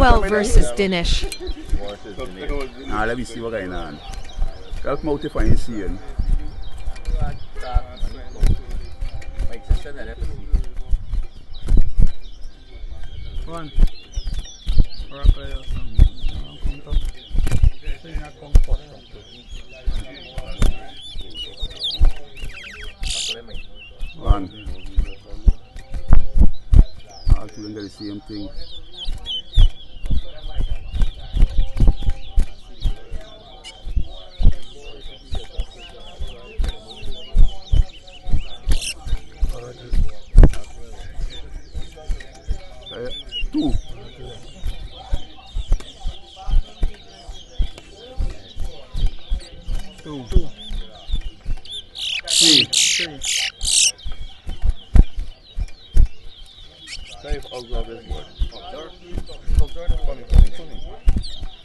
Anwell versus Dinesh. Now let me see what going on. Help me out to find seeing. One. One. All two get the same thing. Two. Two. Three.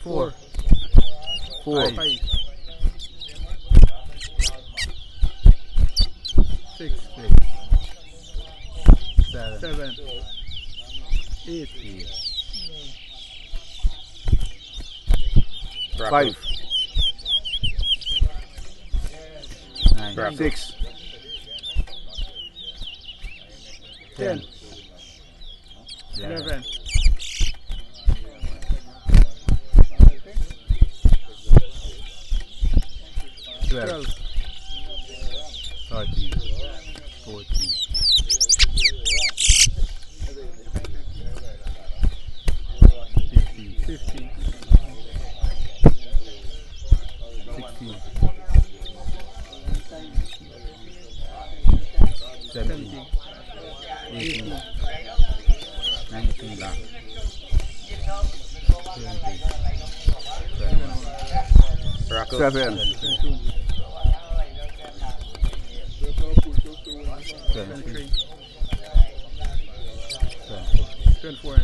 Four. Four. Five. Six. Seven. Eight. Five. Nine. Six. 10. 11. 12. 13. 14. 15. 16. 17. 18. 19. 20. 7. 23. 24.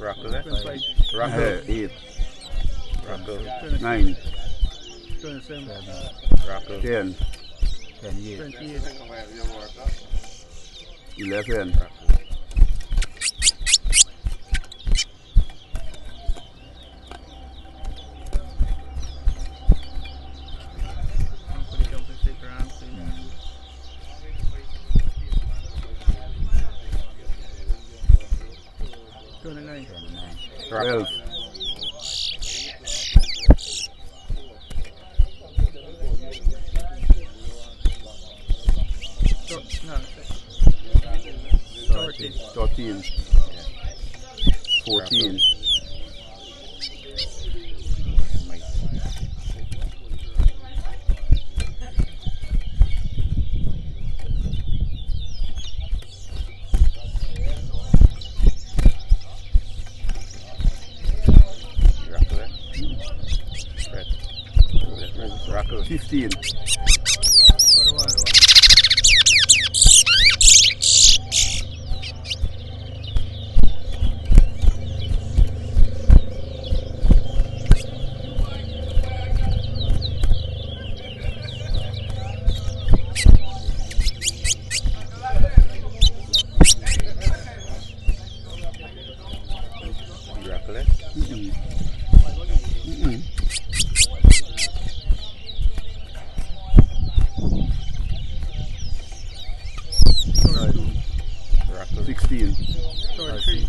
Rockle, 25. Rockle, 8. Rockle, 9. 27. Rockle, 10. 28. 11. Put it up and stick around, please. 29. 12. 13. 14. 15. 16. 33.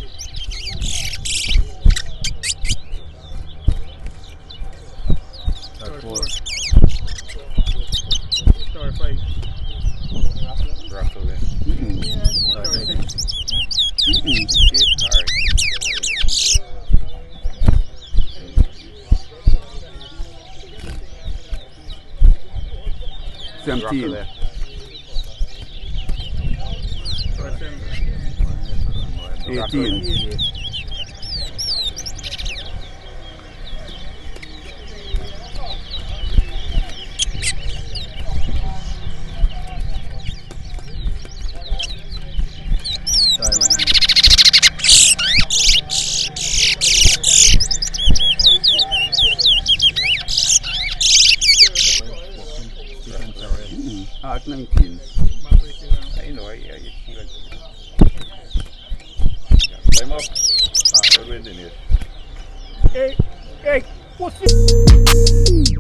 34. 35. Rockle, 36. Sorry. 17. 18. 19. I know, yeah, you like Hey, pussy.